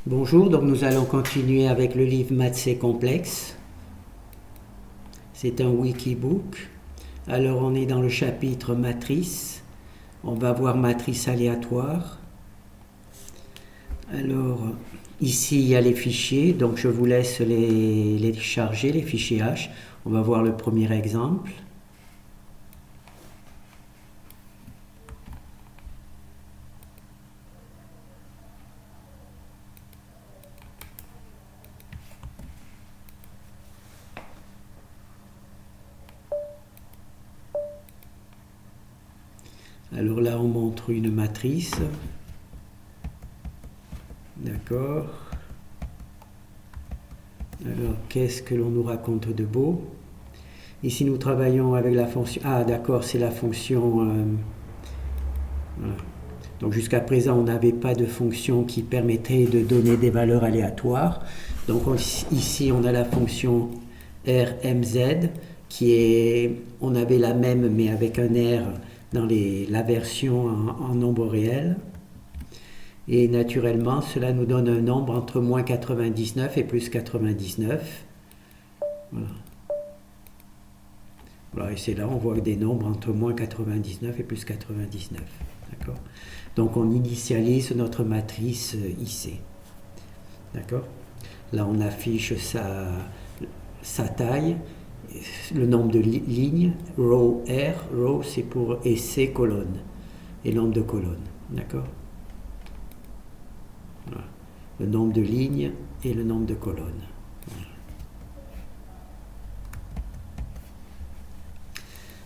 Bonjour, donc nous allons continuer avec le livre Maths c'est complexe. C'est un wikibook. Alors on est dans le chapitre matrice. On va voir matrice aléatoire. Alors ici il y a les fichiers, donc je vous laisse les charger, les fichiers H. On va voir le premier exemple. Alors là, on montre une matrice. D'accord. Alors, qu'est-ce que l'on nous raconte de beau? Ici, nous travaillons avec la fonction... Ah, d'accord, c'est la fonction... Voilà. Donc, jusqu'à présent, on n'avait pas de fonction qui permettait de donner des valeurs aléatoires. Donc, ici, on a la fonction RMZ, qui est... On avait la même, mais avec un R dans la version en nombre réel. Et naturellement, cela nous donne un nombre entre moins 99 et plus 99. Voilà. Voilà, et c'est là, on voit des nombres entre moins 99 et plus 99. D'accord? Donc, on initialise notre matrice IC. D'accord? Là, on affiche sa taille, le nombre de lignes, row R, row c'est pour et C colonne, et nombre de colonnes. D'accord? Voilà. Le nombre de lignes et le nombre de colonnes.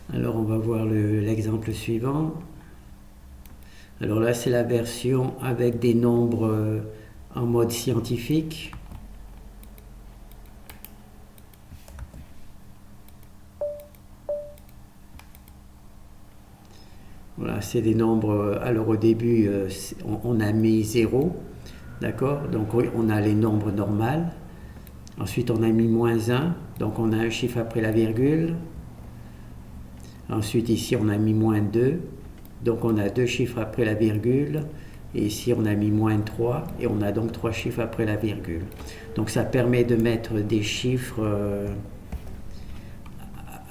Voilà. Alors on va voir l'exemple suivant. Alors là c'est la version avec des nombres en mode scientifique. Voilà, c'est des nombres. Alors au début on a mis 0. D'accord? Donc on a les nombres normaux. Ensuite on a mis moins 1. Donc on a un chiffre après la virgule. Ensuite ici on a mis moins 2. Donc on a deux chiffres après la virgule. Et ici on a mis moins 3. Et on a donc trois chiffres après la virgule. Donc ça permet de mettre des chiffres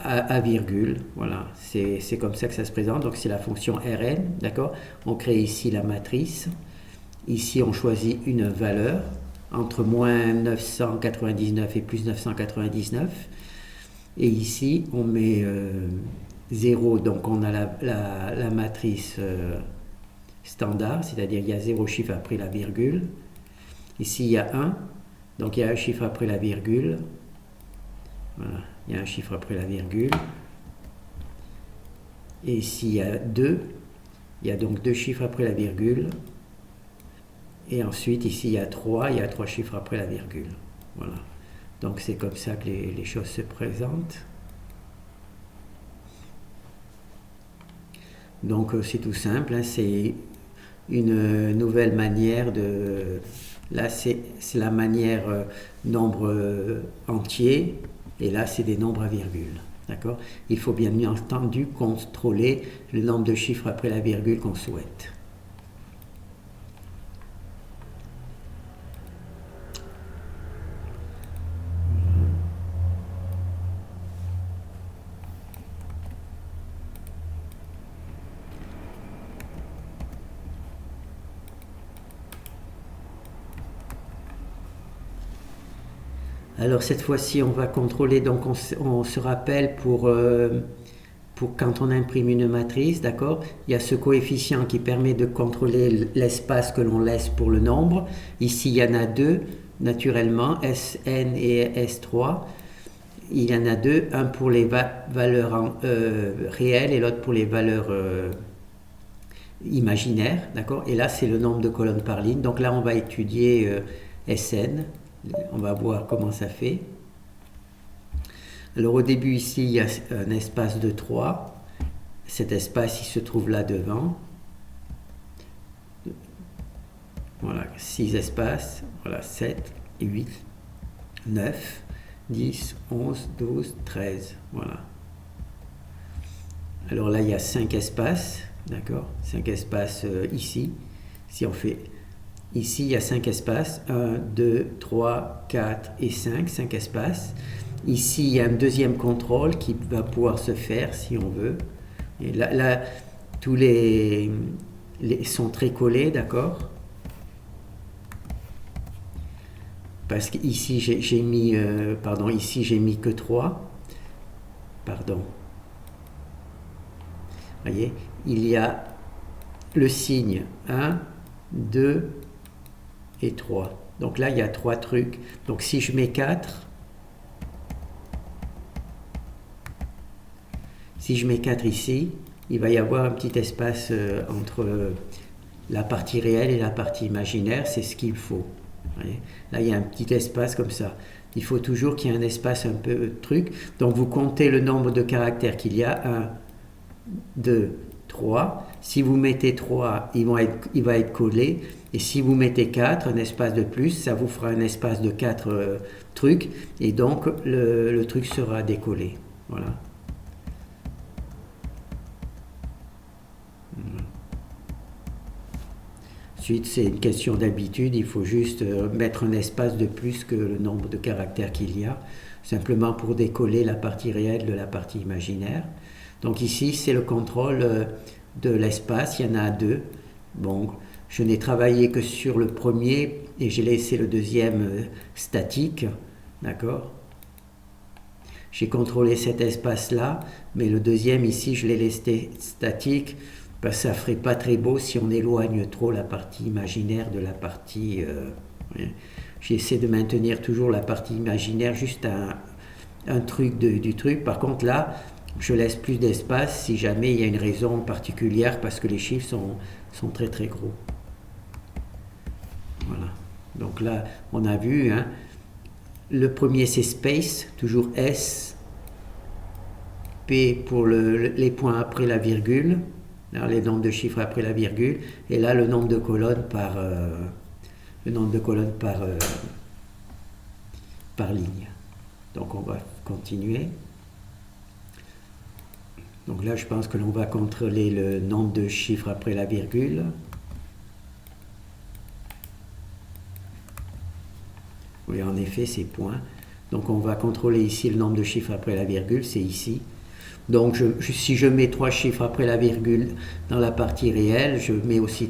à virgule. Voilà, c'est comme ça que ça se présente. Donc c'est la fonction Rn. D'accord? On crée ici la matrice. Ici, on choisit une valeur entre moins 999 et plus 999. Et ici, on met 0, donc on a la matrice standard, c'est-à-dire il y a 0 chiffre après la virgule. Ici, il y a 1, donc il y a un chiffre après la virgule. Voilà, il y a un chiffre après la virgule. Et ici, il y a 2, il y a donc deux chiffres après la virgule. Et ensuite, ici, il y a 3 chiffres après la virgule. Voilà. Donc, c'est comme ça que les choses se présentent. Donc, c'est tout simple. Hein, c'est une nouvelle manière de... Là, c'est la manière nombre entier. Et là, c'est des nombres à virgule. D'accord? Il faut bien entendu contrôler le nombre de chiffres après la virgule qu'on souhaite. Alors cette fois-ci, on va contrôler, donc on se rappelle pour quand on imprime une matrice, d'accord, il y a ce coefficient qui permet de contrôler l'espace que l'on laisse pour le nombre. Ici, il y en a deux, naturellement, Sn et S3. Il y en a deux, un pour les valeurs réelles et l'autre pour les valeurs imaginaires, d'accord. Et là, c'est le nombre de colonnes par ligne. Donc là, on va étudier Sn. On va voir comment ça fait. Alors au début ici, il y a un espace de 3. Cet espace, il se trouve là devant. Voilà, 6 espaces. Voilà, 7, 8, 9, 10, 11, 12, 13. Voilà. Alors là, il y a 5 espaces. D'accord? 5 espaces ici. Si on fait Ici, il y a 5 espaces. 1, 2, 3, 4 et 5. 5 espaces. Ici, il y a un deuxième contrôle qui va pouvoir se faire si on veut. Et là tous les sont très collés, d'accord? Parce qu'ici, j'ai mis... pardon, ici, j'ai mis que 3. Pardon. Voyez, il y a le signe 1, 2 et 3. Donc là, il y a 3 trucs. Donc si je mets 4, si je mets 4 ici, il va y avoir un petit espace entre la partie réelle et la partie imaginaire. C'est ce qu'il faut. Voyez, là, il y a un petit espace comme ça. Il faut toujours qu'il y ait un espace un peu truc. Donc vous comptez le nombre de caractères qu'il y a. 1, 2, 3. Si vous mettez 3, il va être collé. Et si vous mettez 4, un espace de plus, ça vous fera un espace de 4 trucs. Et donc, le truc sera décollé. Voilà. Ensuite, c'est une question d'habitude. Il faut juste mettre un espace de plus que le nombre de caractères qu'il y a. Simplement pour décoller la partie réelle de la partie imaginaire. Donc ici, c'est le contrôle de l'espace. Il y en a 2. Bon, je n'ai travaillé que sur le premier et j'ai laissé le deuxième statique. D'accord? J'ai contrôlé cet espace-là, mais le deuxième ici, je l'ai laissé statique. Parce que ça ne ferait pas très beau si on éloigne trop la partie imaginaire de la partie... J'essaie de maintenir toujours la partie imaginaire, juste un truc du truc. Par contre là, je laisse plus d'espace si jamais il y a une raison particulière parce que les chiffres sont très très gros. Voilà. Donc là, on a vu, hein, le premier c'est space, toujours S, P pour les points après la virgule, alors les nombres de chiffres après la virgule, et là le nombre de colonnes par ligne. Donc on va continuer. Donc là, je pense que l'on va contrôler le nombre de chiffres après la virgule. Oui, en effet, c'est point. Donc on va contrôler ici le nombre de chiffres après la virgule, c'est ici. Donc si je mets 3 chiffres après la virgule dans la partie réelle, je mets aussi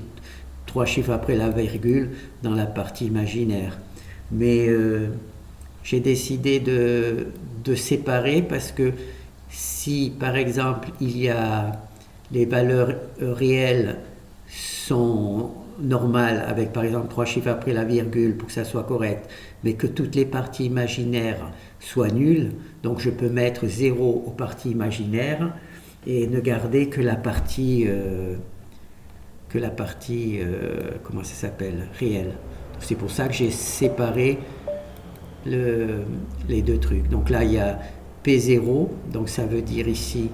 3 chiffres après la virgule dans la partie imaginaire. Mais j'ai décidé de séparer parce que si par exemple il y a les valeurs réelles sont normales avec par exemple 3 chiffres après la virgule pour que ça soit correct, mais que toutes les parties imaginaires soient nulles, donc je peux mettre 0 aux parties imaginaires et ne garder que la partie comment ça s'appelle, réelle. C'est pour ça que j'ai séparé les deux trucs. Donc là il y a P0, donc ça veut dire ici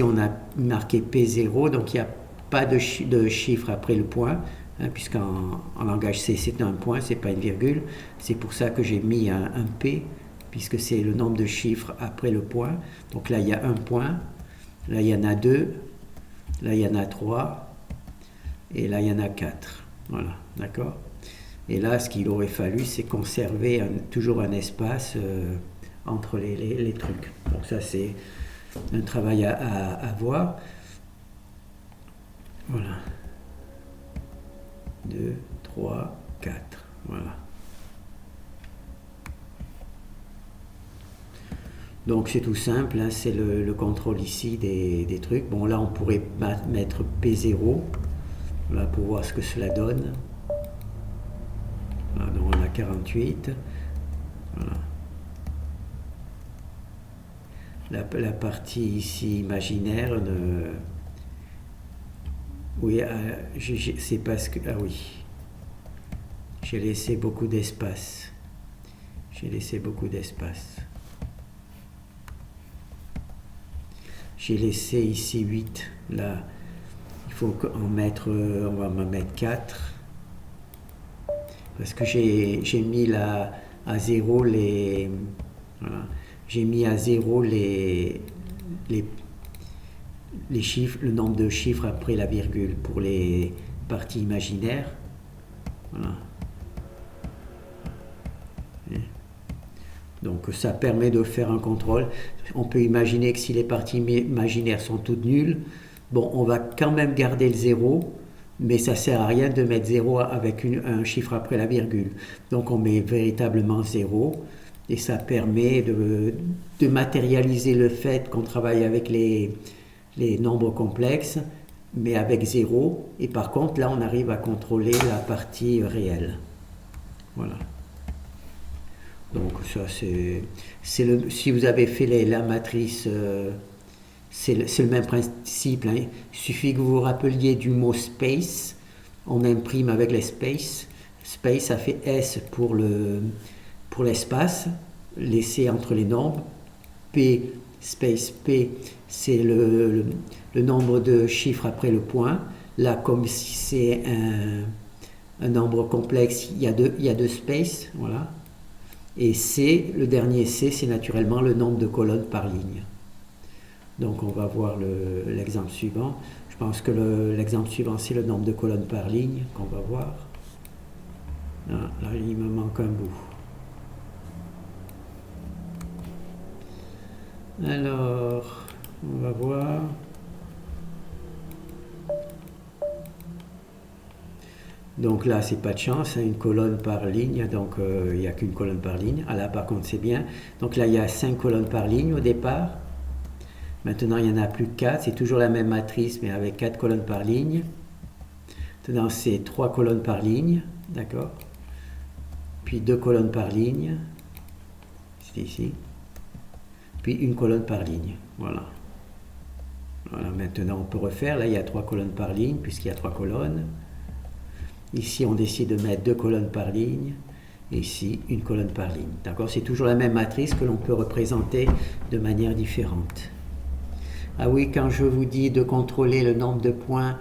on a marqué P0, donc il n'y a pas de chiffre après le point, hein, puisqu'en langage C c'est un point, c'est pas une virgule. C'est pour ça que j'ai mis un P, puisque c'est le nombre de chiffres après le point. Donc là il y a un point, là il y en a 2, là il y en a 3, et là il y en a 4. Voilà, d'accord? Et là ce qu'il aurait fallu c'est conserver toujours un espace entre les trucs. Donc ça c'est un travail à voir. Voilà. 2, 3, 4. Voilà. Donc c'est tout simple, hein, c'est le contrôle ici des trucs. Bon là on pourrait mettre P0 voilà, pour voir ce que cela donne. Voilà, donc on a 48. Voilà. La partie ici imaginaire, oui, c'est parce que... Ah oui, j'ai laissé beaucoup d'espace. J'ai laissé ici 8. Là, il faut en mettre... on va en mettre 4. Parce que j'ai mis à 0 les... Voilà. J'ai mis à 0 les chiffres, le nombre de chiffres après la virgule pour les parties imaginaires. Voilà. Donc ça permet de faire un contrôle. On peut imaginer que si les parties imaginaires sont toutes nulles, bon, on va quand même garder le 0, mais ça ne sert à rien de mettre 0 avec un chiffre après la virgule. Donc on met véritablement 0, et ça permet de matérialiser le fait qu'on travaille avec les nombres complexes, mais avec 0, et par contre là on arrive à contrôler la partie réelle. Voilà. Donc ça si vous avez fait la matrice, c'est le même principe, hein. Il suffit que vous vous rappeliez du mot space, on imprime avec les space, space ça fait S pour l'espace laissé entre les nombres, P, space P c'est le nombre de chiffres après le point, là comme si c'est un nombre complexe, il y a deux spaces, voilà. Et C, le dernier C, c'est naturellement le nombre de colonnes par ligne. Donc on va voir l'exemple suivant. Je pense que l'exemple suivant, c'est le nombre de colonnes par ligne qu'on va voir. Ah, là, il me manque un bout. Alors, on va voir. Donc là, c'est pas de chance, hein, une colonne par ligne, donc il n'y a qu'une colonne par ligne. Ah là, par contre, c'est bien. Donc là, il y a 5 colonnes par ligne au départ. Maintenant, il n'y en a plus que 4. C'est toujours la même matrice, mais avec 4 colonnes par ligne. Maintenant, c'est 3 colonnes par ligne, d'accord. Puis 2 colonnes par ligne. C'est ici. Puis une colonne par ligne. Voilà. Voilà, maintenant, on peut refaire. Là, il y a 3 colonnes par ligne, puisqu'il y a 3 colonnes. Ici, on décide de mettre 2 colonnes par ligne. Et ici, une colonne par ligne. D'accord? C'est toujours la même matrice que l'on peut représenter de manière différente. Ah oui, quand je vous dis de contrôler le nombre de points,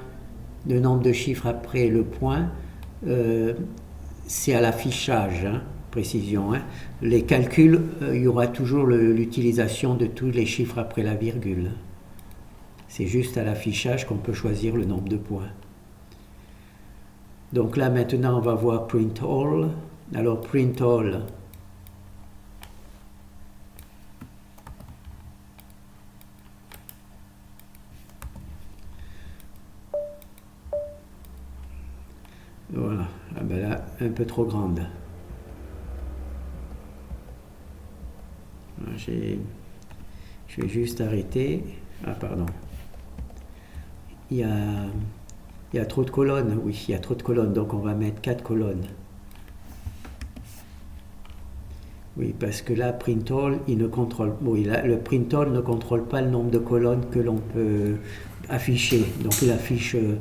le nombre de chiffres après le point, c'est à l'affichage, hein, précision. Hein. Les calculs, il y aura toujours l'utilisation de tous les chiffres après la virgule. C'est juste à l'affichage qu'on peut choisir le nombre de points. Donc là maintenant on va voir print all. Alors print all, voilà, ah ben là un peu trop grande. Je vais juste arrêter. Ah pardon. Il y a trop de colonnes, oui, il y a trop de colonnes, donc on va mettre 4 colonnes. Oui, parce que là, print all, il ne contrôle, oui, là, le print all ne contrôle pas le nombre de colonnes que l'on peut afficher. Donc il affiche, vous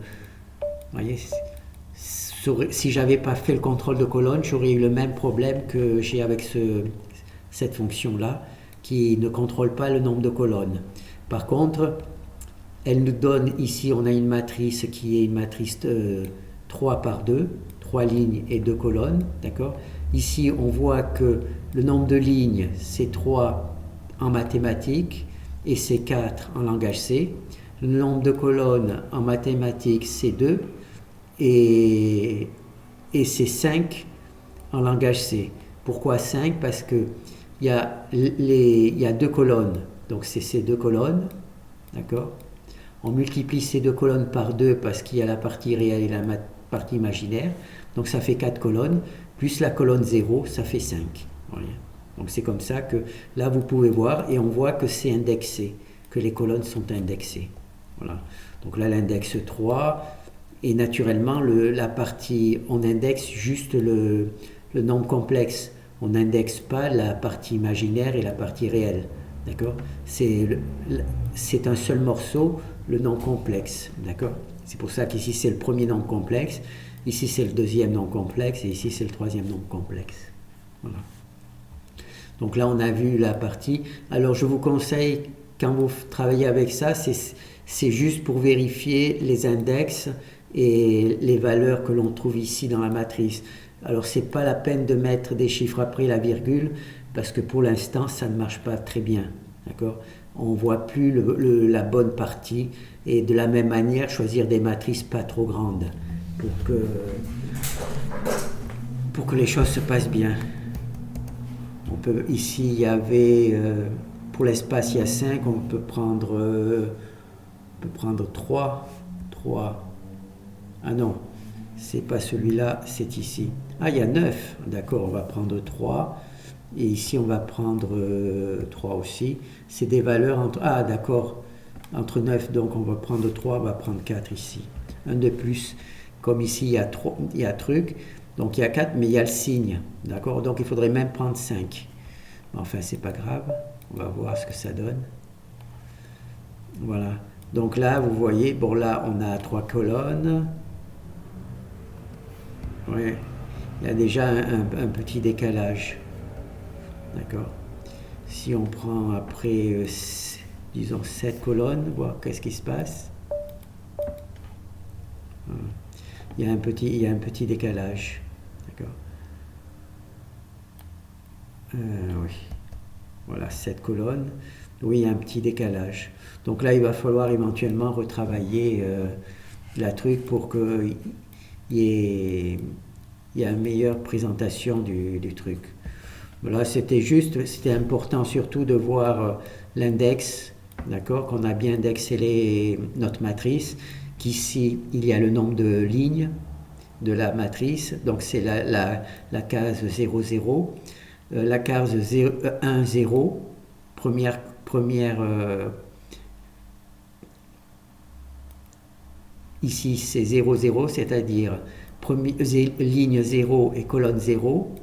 voyez, si j'avais pas fait le contrôle de colonnes, j'aurais eu le même problème que j'ai avec cette fonction-là, qui ne contrôle pas le nombre de colonnes. Par contre, elle nous donne, ici on a une matrice qui est une matrice 3 par 2, 3 lignes et 2 colonnes, d'accord. Ici on voit que le nombre de lignes c'est 3 en mathématiques et c'est 4 en langage C. Le nombre de colonnes en mathématiques c'est 2 et c'est 5 en langage C. Pourquoi 5? Parce que il y a 2 colonnes, donc c'est ces 2 colonnes, d'accord. On multiplie ces 2 colonnes par 2 parce qu'il y a la partie réelle et la partie imaginaire. Donc ça fait 4 colonnes, plus la colonne 0, ça fait 5. Voilà. Donc c'est comme ça que là vous pouvez voir, et on voit que c'est indexé, que les colonnes sont indexées. Voilà. Donc là l'index 3, et naturellement la partie, on indexe juste le nombre complexe. On n'indexe pas la partie imaginaire et la partie réelle. D'accord? C'est un seul morceau, le nombre complexe. D'accord? C'est pour ça qu'ici c'est le premier nombre complexe, ici c'est le deuxième nombre complexe, et ici c'est le troisième nombre complexe. Voilà. Donc là on a vu la partie. Alors je vous conseille, quand vous travaillez avec ça, c'est juste pour vérifier les index et les valeurs que l'on trouve ici dans la matrice. Alors c'est pas la peine de mettre des chiffres après la virgule, parce que pour l'instant ça ne marche pas très bien, d'accord. On voit plus la bonne partie, et de la même manière choisir des matrices pas trop grandes. pour que les choses se passent bien. Ici, il y avait, pour l'espace, il y a 5, on peut prendre 3. Ah non, c'est pas celui-là, c'est ici. Ah, il y a 9, d'accord, on va prendre 3. Et ici, on va prendre 3 aussi. C'est des valeurs entre... Ah, d'accord, entre 9, donc on va prendre 3, on va prendre 4 ici. Un de plus, comme ici, il y a truc. Donc il y a 4, mais il y a le signe, d'accord? Donc il faudrait même prendre 5. Enfin, c'est pas grave, on va voir ce que ça donne. Voilà, donc là, vous voyez, bon là, on a 3 colonnes. Oui, il y a déjà un petit décalage, d'accord? Si on prend après, disons, 7 colonnes, voir qu'est-ce qui se passe. Il y a un petit décalage. D'accord. Oui. Voilà, 7 colonnes. Oui, il y a un petit décalage. Donc là, il va falloir éventuellement retravailler la truc pour qu'il y ait une meilleure présentation du truc. Voilà, c'était important surtout de voir l'index, d'accord, qu'on a bien indexé notre matrice, qu'ici, il y a le nombre de lignes de la matrice, donc c'est la case 0, 0, la case 1, 0, première ici c'est 0, 0, c'est-à-dire ligne 0 et colonne 0.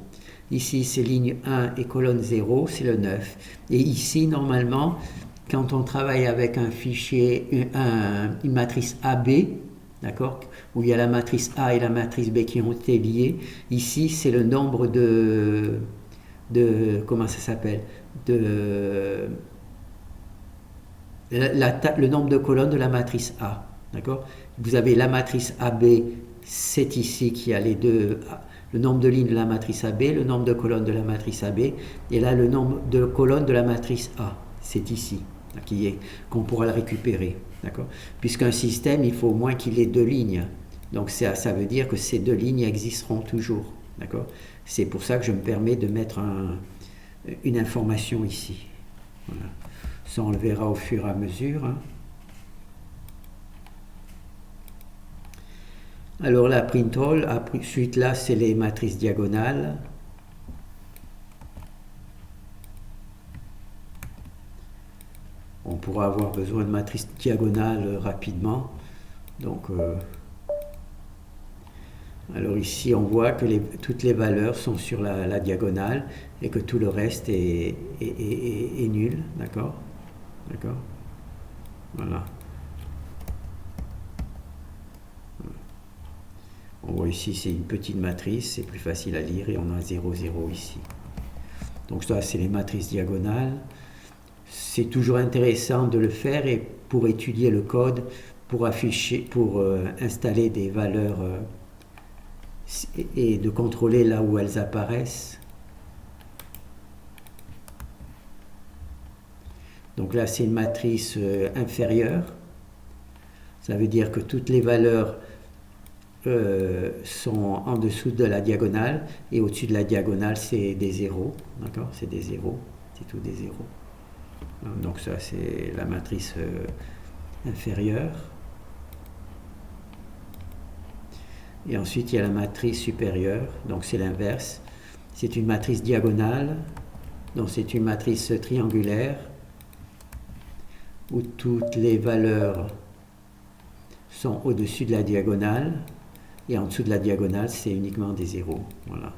Ici c'est ligne 1 et colonne 0, c'est le 9. Et ici normalement, quand on travaille avec un fichier, une matrice AB, d'accord, où il y a la matrice A et la matrice B qui ont été liées, ici c'est le nombre de comment ça s'appelle, le nombre de colonnes de la matrice A, d'accord. Vous avez la matrice AB, c'est ici qui a les deux, le nombre de lignes de la matrice AB, le nombre de colonnes de la matrice AB, et là le nombre de colonnes de la matrice A, c'est ici, qu'on pourra le récupérer, d'accord. Puisqu'un système, il faut au moins qu'il ait 2 lignes, donc ça veut dire que ces 2 lignes existeront toujours, d'accord. C'est pour ça que je me permets de mettre une information ici. Voilà. Ça, on le verra au fur et à mesure. Hein. Alors la print all, ensuite là, c'est les matrices diagonales. On pourra avoir besoin de matrices diagonales rapidement. Donc, alors ici, on voit que toutes les valeurs sont sur la diagonale et que tout le reste est nul. D'accord? D'accord? Voilà. On voit ici, c'est une petite matrice, c'est plus facile à lire et on a 0, 0 ici. Donc ça, c'est les matrices diagonales. C'est toujours intéressant de le faire et pour étudier le code, pour installer des valeurs et de contrôler là où elles apparaissent. Donc là, c'est une matrice inférieure. Ça veut dire que toutes les valeurs sont en dessous de la diagonale et au-dessus de la diagonale, c'est des zéros. D'accord? C'est des zéros. C'est tout des zéros. Donc ça, c'est la matrice inférieure. Et ensuite, il y a la matrice supérieure. Donc c'est l'inverse. C'est une matrice diagonale. Donc c'est une matrice triangulaire où toutes les valeurs sont au-dessus de la diagonale. Et en dessous de la diagonale, c'est uniquement des zéros. Voilà.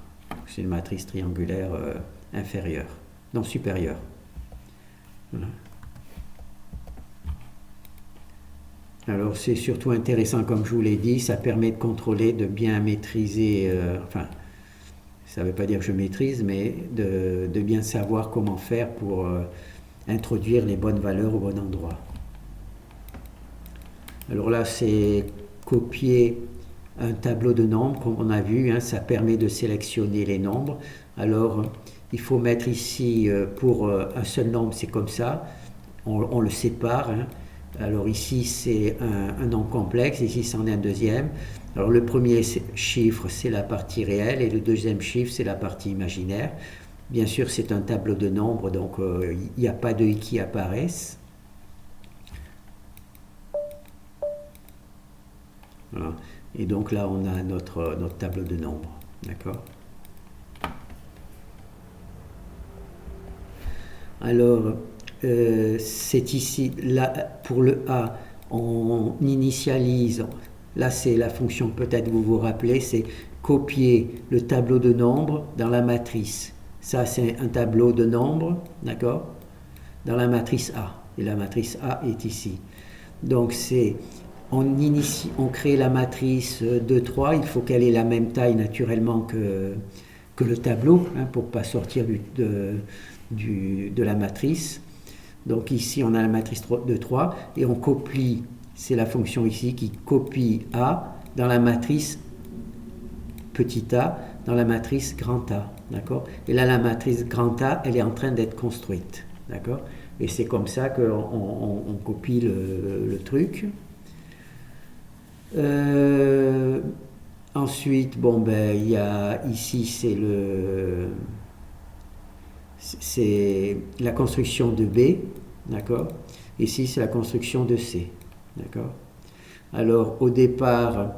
C'est une matrice triangulaire inférieure. Non, supérieure. Voilà. Alors c'est surtout intéressant, comme je vous l'ai dit, ça permet de contrôler, de bien maîtriser, enfin, ça ne veut pas dire que je maîtrise, mais de bien savoir comment faire pour introduire les bonnes valeurs au bon endroit. Alors là, c'est copier un tableau de nombres, comme on a vu, hein, ça permet de sélectionner les nombres. Alors, il faut mettre ici, pour un seul nombre, c'est comme ça, on le sépare, hein, Alors ici, c'est un nombre complexe, ici, c'en est un deuxième. Alors le premier chiffre, c'est la partie réelle, et le deuxième chiffre, c'est la partie imaginaire. Bien sûr, c'est un tableau de nombres, donc il n'y a pas de i qui apparaissent. Voilà. Et donc là, on a notre tableau de nombres. D'accord? Alors, c'est ici, là, pour le A, on initialise, là c'est la fonction, peut-être vous vous rappelez, c'est copier le tableau de nombres dans la matrice. Ça, c'est un tableau de nombres, d'accord? Dans la matrice A. Et la matrice A est ici. Donc, on crée la matrice 2, 3. Il faut qu'elle ait la même taille naturellement que le tableau, hein, pour ne pas sortir de la matrice. Donc ici, on a la matrice 2, 3. Et on copie, c'est la fonction ici qui copie A dans la matrice petit a, dans la matrice grand A. D'accord? Et là, la matrice grand A, elle est en train d'être construite. D'accord? Et c'est comme ça qu'on copie le truc. Ensuite, bon, ben, il y a ici, c'est la construction de B. D'accord? Ici, c'est la construction de C. D'accord? Alors, au départ,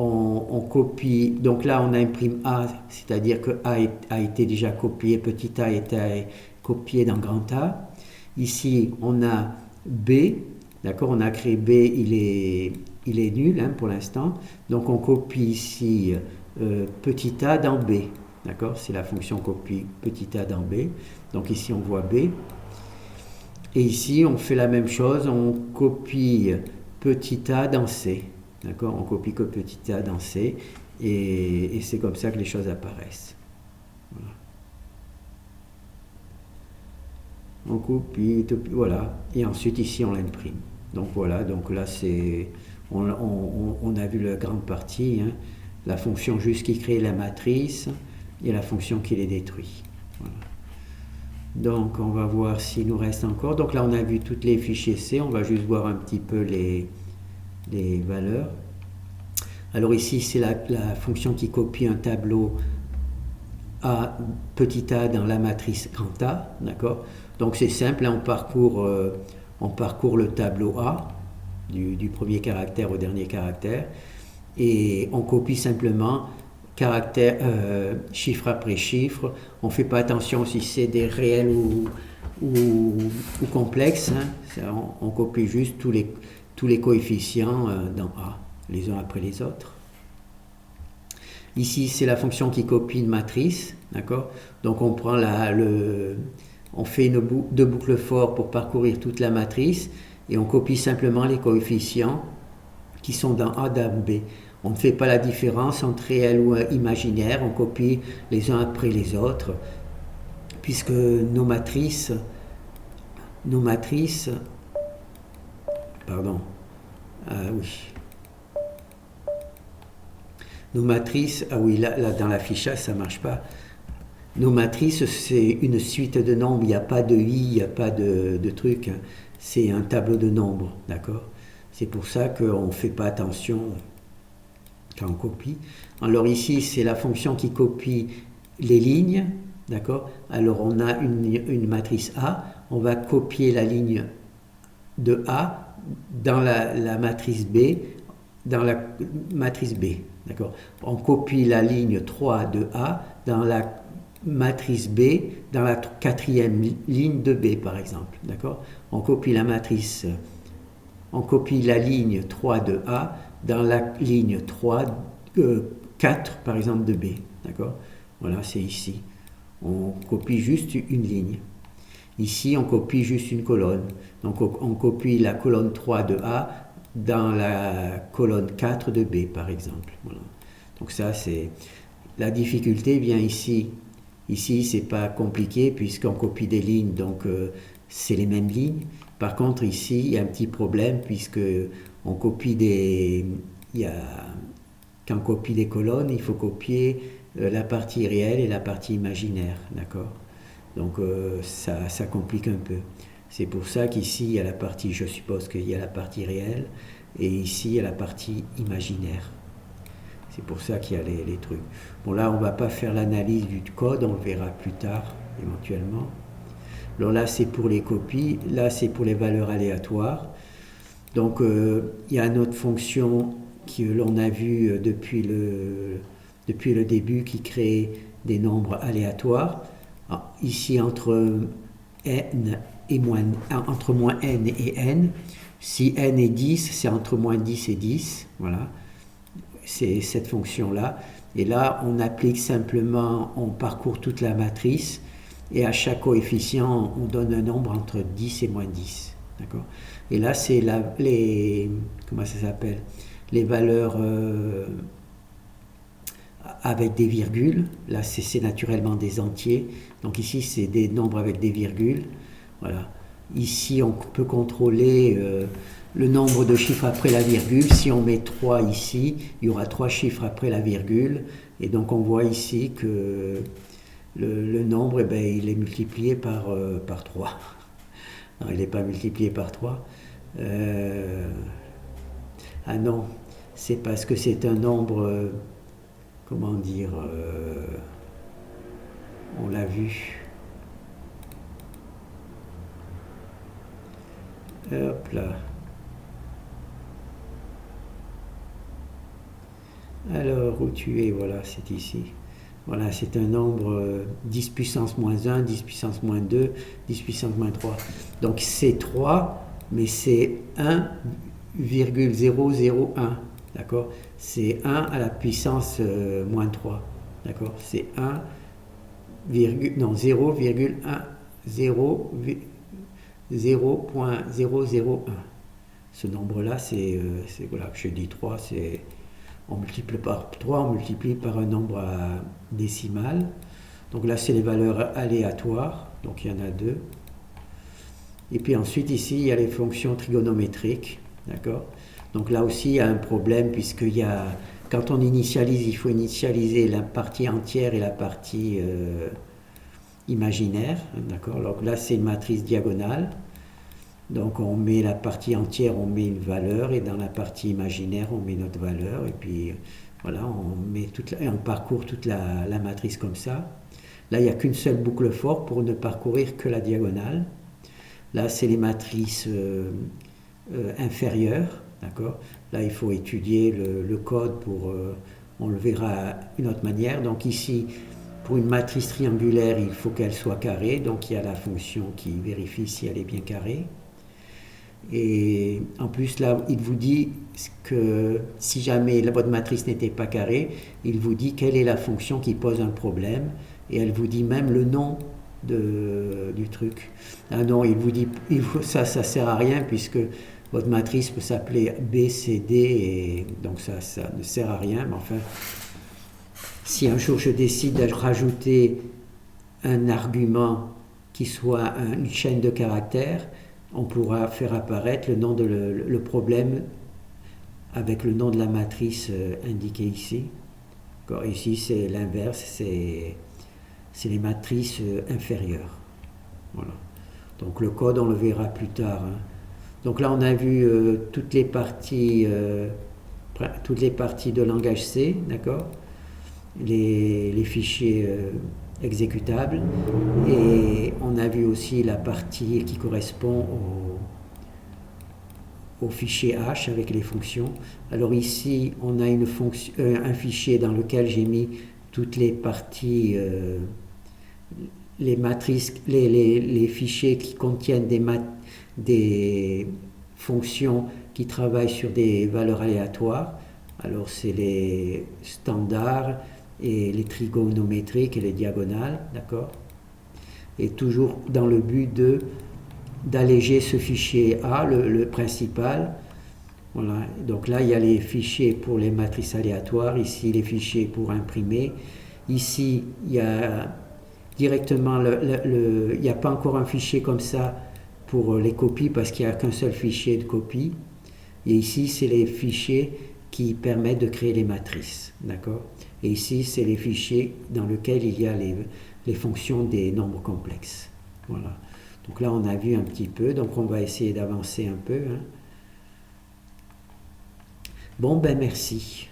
on copie, donc là on imprime A, c'est-à-dire que A a été déjà copié, petit a été copié dans grand A. Ici on a B, d'accord, on a créé B, il est nul, hein, pour l'instant, donc on copie ici petit a dans B, d'accord, c'est la fonction copie petit a dans B, donc ici on voit B, et ici on fait la même chose, on copie petit a dans C. D'accord? On copie que petit a dans C, et c'est comme ça que les choses apparaissent. Voilà. On copie, voilà, et ensuite ici on l'imprime. Donc voilà, donc là c'est, on a vu la grande partie, hein, la fonction juste qui crée la matrice et la fonction qui les détruit. Voilà. Donc on va voir s'il nous reste encore. Donc là on a vu tous les fichiers C, on va juste voir un petit peu les valeurs. Alors ici, c'est la fonction qui copie un tableau A, petit a dans la matrice grand A, d'accord? Donc c'est simple, hein, on parcourt le tableau A, du premier caractère au dernier caractère, et on copie simplement chiffre après chiffre. On ne fait pas attention si c'est des réels ou complexes, hein. On copie juste tous les coefficients dans A, les uns après les autres. Ici, c'est la fonction qui copie une matrice, d'accord? Donc on prend on fait deux boucles for pour parcourir toute la matrice, et on copie simplement les coefficients qui sont dans A, dans B. On ne fait pas la différence entre réel ou imaginaire, on copie les uns après les autres, puisque nos matrices, pardon, oui. Nos matrices, ah oui, là dans l'affichage ça ne marche pas. Nos matrices, c'est une suite de nombres, il n'y a pas de i, il n'y a pas de truc, hein. C'est un tableau de nombres, d'accord? C'est pour ça qu'on ne fait pas attention quand on copie. Alors ici, c'est la fonction qui copie les lignes, d'accord? Alors on a une matrice A, on va copier la ligne de A dans la matrice B, dans la matrice B, d'accord? On copie la ligne 3 de A dans la matrice B, dans la quatrième ligne de B, par exemple, d'accord? On copie la ligne 3 de A dans la ligne 4, par exemple, de B, d'accord? Voilà, c'est ici. On copie juste une ligne. Ici, on copie juste une colonne. Donc, on copie la colonne 3 de A dans la colonne 4 de B, par exemple. Voilà. Donc ça, c'est... La difficulté vient ici. Ici, c'est pas compliqué puisqu'on copie des lignes, donc c'est les mêmes lignes. Par contre, ici, il y a un petit problème puisque on copie quand on copie des colonnes, il faut copier la partie réelle et la partie imaginaire, d'accord? Donc ça complique un peu. C'est pour ça qu'ici, il y a la partie, je suppose qu'il y a la partie réelle, et ici, il y a la partie imaginaire. C'est pour ça qu'il y a les trucs. Bon, là, on ne va pas faire l'analyse du code, on le verra plus tard, éventuellement. Alors là, c'est pour les copies, là, c'est pour les valeurs aléatoires. Donc, il y a une autre fonction que l'on a vue depuis le début qui crée des nombres aléatoires. Alors, ici, entre n et entre moins n et n, si n est 10, c'est entre moins 10 et 10, voilà, c'est cette fonction-là. Et là, on applique simplement, on parcourt toute la matrice, et à chaque coefficient, on donne un nombre entre 10 et moins 10, d'accord. Et là, c'est comment ça s'appelle, les valeurs avec des virgules. Là, c'est naturellement des entiers. Donc ici, c'est des nombres avec des virgules. Voilà. Ici, on peut contrôler le nombre de chiffres après la virgule. Si on met 3 ici, il y aura 3 chiffres après la virgule. Et donc, on voit ici que le nombre, eh bien, il est multiplié par 3. Non, il n'est pas multiplié par 3. Ah non, c'est parce que c'est un nombre, comment dire, on l'a vu. Hop là. Alors, où tu es? Voilà, c'est ici. Voilà, c'est un nombre 10 puissance moins 1, 10 puissance moins 2, 10 puissance moins 3. Donc c'est 3, mais c'est 1,001. D'accord? C'est 1 à la puissance moins 3. D'accord? C'est 1, non, 0,1, 0,001. Ce nombre-là, c'est voilà, je dis 3, c'est... On multiplie par 3, on multiplie par un nombre décimal. Donc là, c'est les valeurs aléatoires. Donc il y en a 2. Et puis ensuite, ici, il y a les fonctions trigonométriques. D'accord? Donc là aussi, il y a un problème, puisqu'il y a... Quand on initialise, il faut initialiser la partie entière et la partie imaginaire. D'accord? Donc là, c'est une matrice diagonale. Donc on met la partie entière, on met une valeur, et dans la partie imaginaire, on met notre valeur, et puis voilà, on parcourt toute la matrice comme ça. Là, il n'y a qu'une seule boucle for pour ne parcourir que la diagonale. Là, c'est les matrices inférieures, d'accord. Là, il faut étudier le code pour... on le verra d'une autre manière. Donc ici, pour une matrice triangulaire, il faut qu'elle soit carrée, donc il y a la fonction qui vérifie si elle est bien carrée. Et en plus, là, il vous dit que si jamais votre matrice n'était pas carrée, il vous dit quelle est la fonction qui pose un problème, et elle vous dit même le nom du truc. Ah non, il vous dit, ça sert à rien, puisque votre matrice peut s'appeler B, C, D, et donc ça ne sert à rien. Mais enfin, si un jour je décide de rajouter un argument qui soit une chaîne de caractères, on pourra faire apparaître le problème avec le nom de la matrice indiqué ici. Ici, c'est l'inverse, c'est les matrices inférieures. Voilà. Donc le code, on le verra plus tard. Hein. Donc là, on a vu toutes les parties de langage C, d'accord, les fichiers exécutables, et on a vu aussi la partie qui correspond au fichier H avec les fonctions. Alors ici, on a un fichier dans lequel j'ai mis toutes les parties, les matrices, les fichiers qui contiennent des fonctions qui travaillent sur des valeurs aléatoires. Alors c'est les standards et les trigonométriques et les diagonales, d'accord? Et toujours dans le but d'alléger ce fichier A, le principal. Voilà. Donc là, il y a les fichiers pour les matrices aléatoires, ici les fichiers pour imprimer. Ici, il y a directement, il n'y a pas encore un fichier comme ça pour les copies, parce qu'il n'y a qu'un seul fichier de copie. Et ici, c'est les fichiers qui permettent de créer les matrices, d'accord? Et ici, c'est les fichiers dans lesquels il y a les fonctions des nombres complexes. Voilà. Donc là, on a vu un petit peu, donc on va essayer d'avancer un peu, hein. Bon, ben merci.